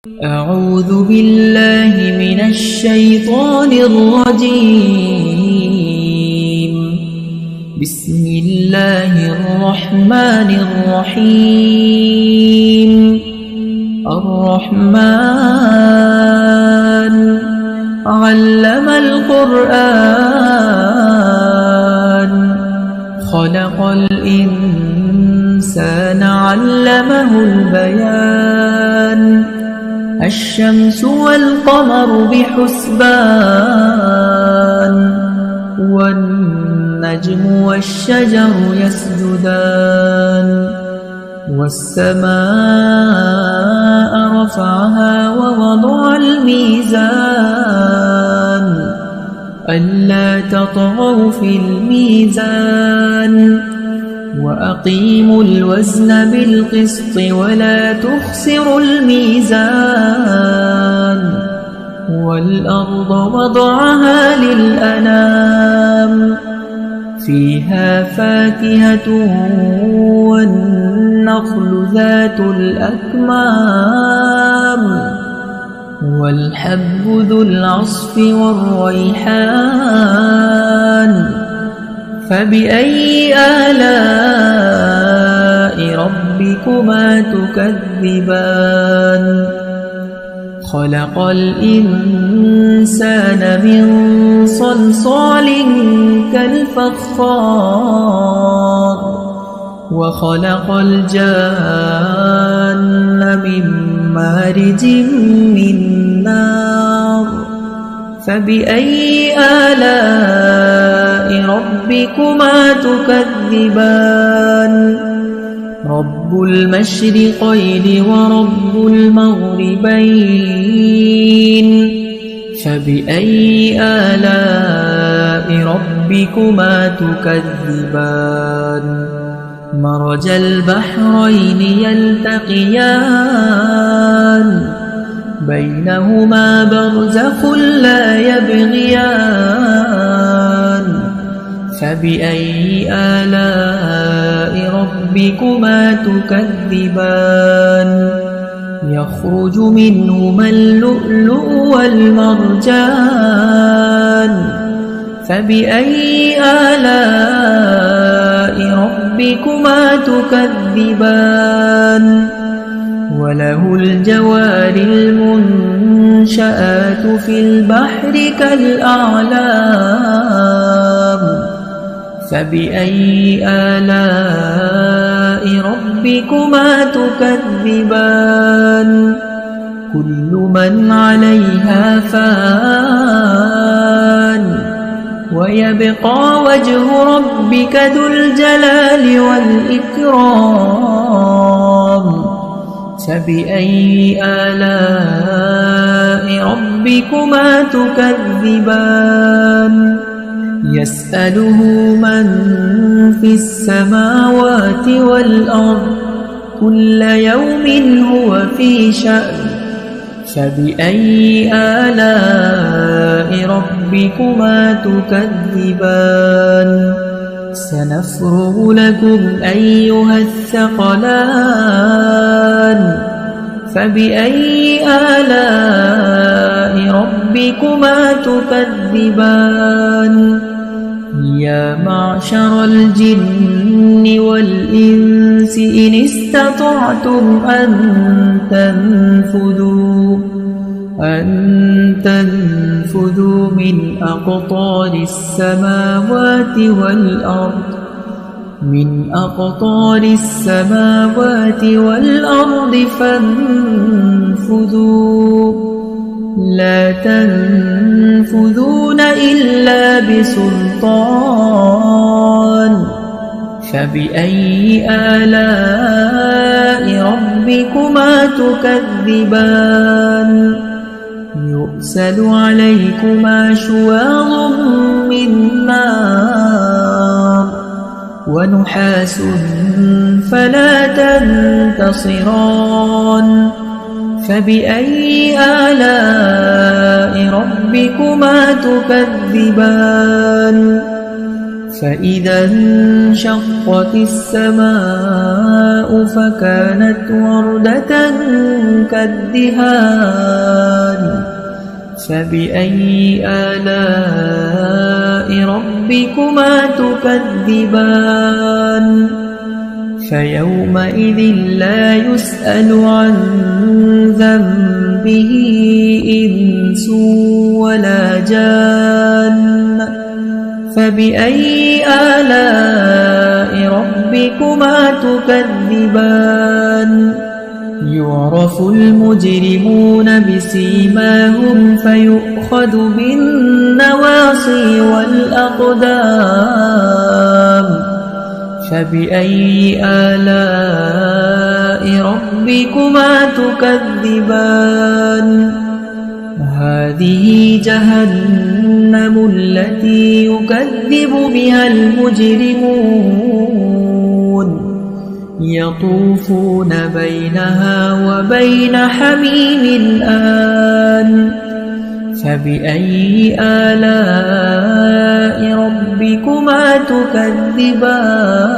أعوذ بالله من الشيطان الرجيم. بسم الله الرحمن الرحيم. الرحمن علم القرآن خلق الإنسان علمه البيان الشمس والقمر بحسبان والنجم والشجر يسجدان والسماء رفعها ووضع الميزان ألا تطغوا في الميزان وأقيموا الوزن بالقسط ولا تخسروا الميزان والأرض وضعها للأنام فيها فاكهة والنخل ذات الأكمام والحب ذو العصف والريحان فبأي آلاء ربكما تكذبان خلق الإنسان من صلصال كالفخار وخلق الجان من مارج من نار فبأي آلاء ربكما تكذبان رب المشرقين ورب المغربين فبأي آلاء ربكما تكذبان مرج البحرين يلتقيان بينهما برزخ لا يبغيان فبأي آلاء ربكما تكذبان يخرج منهما اللؤلؤ والمرجان فبأي آلاء ربكما تكذبان وله الجوار المنشآت في البحر كالأعلام فبأي آلاء ربكما تكذبان كل من عليها فان ويبقى وجه ربك ذو الجلال والإكرام فبأي آلاء ربكما تكذبان يسأله من في السماوات والأرض كل يوم هو في شأن فبأي آلاء ربكما تكذبان سنفرغ لكم أيها الثقلان فبأي آلاء ربكما تكذبان يا معشر الجن والإنس إن استطعتم أن تنفذوا من أقطار السماوات والأرض فانفذوا لا تنفذون إلا بسلطان فبأي آلاء ربكما تكذبان يرسل عليكما شواظ من نار ونحاس فلا تنتصران فبأي آلاء ربكما تكذبان فإذا انشقت السماء فكانت وردة كالدهان فبأي آلاء ربكما تكذبان فيومئذ لا يسأل عن ذنبه إنس ولا جان فبأي آلاء ربكما تكذبان يعرف المجرمون بسيماهم فيؤخذ بالنواصي والأقدام فبأي آلاء ربكما تكذبان هذه جهنم التي يكذب بها المجرمون يطوفون بينها وبين حميم آن فبأي آلاء ربكما تكذبان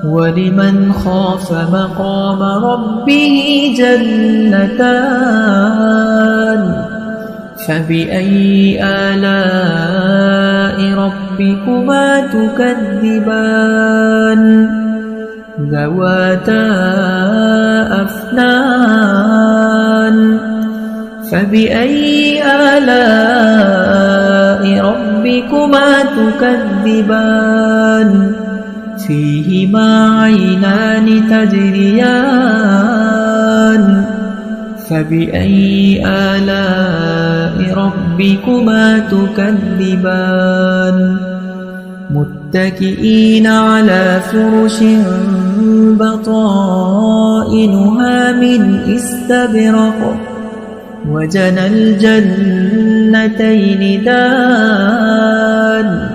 ولمن خاف مقام ربه جنتان فبأي آلاء ربكما تكذبان ذواتا أفنان فبأي آلاء ربكما تكذبان فيهما عينان تجريان فبأي آلاء ربكما تكذبان متكئين على فرش بطائنها من استبرق وجنى الجنتين دان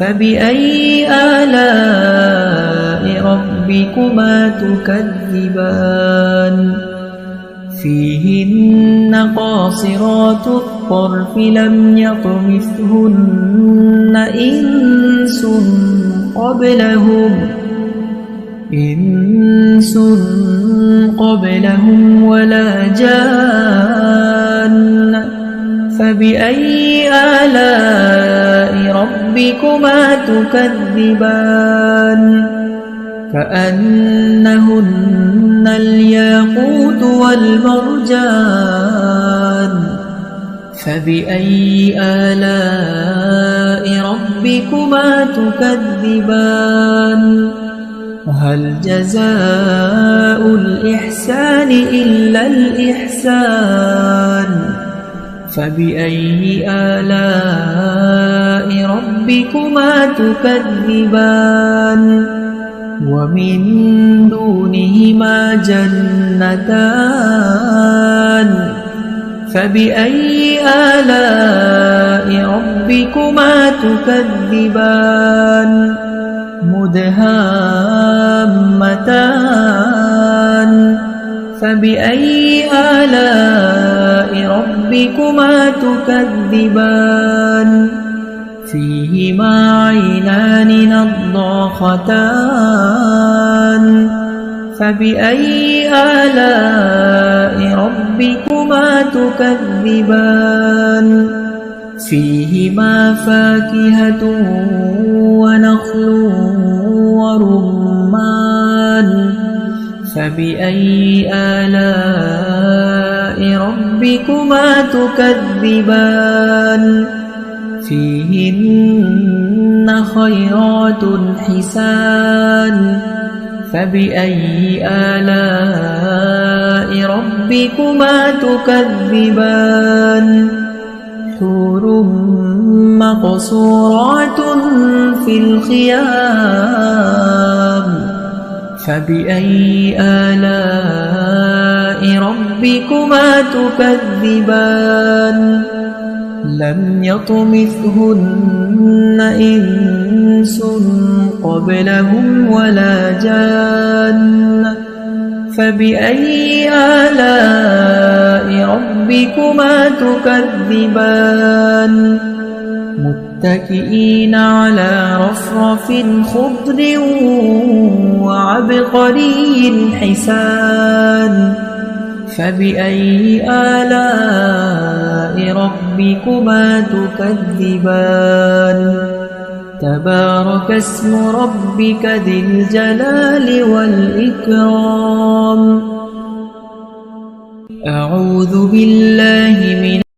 فبأي آلاء ربكما تكذبان فيهن قاصرات الطرف لم يطمثهن إنس قبلهم ولا جان فبأي آلاء ربكما تكذبان كأنهن الياقوت والمرجان فبأي آلاء ربكما تكذبان هل جزاء الإحسان إلا الإحسان فبأي آلاء ربكما تكذبان ومن دونهما جنتان فبأي آلاء ربكما تكذبان مدهامتان فبأي آلاء ربكما تكذبان فيهما عينان نضاختان فبأي آلاء ربكما تكذبان فيهما فاكهة ونخل ورمان فبأي آلاء ربكما تكذبان فيهن خيرات حسان فبأي آلاء ربكما تكذبان حور مقصورات في الخيام فبأي آلاء ربكما تكذبان لم يطمثهن إنس قبلهم ولا جان فبأي آلاء ربكما تكذبان متكئين على رفرف خضر وعبقري حسان فبأي آلاء ربكما تكذبان تبارك اسم ربك ذي الجلال والإكرام أعوذ بالله من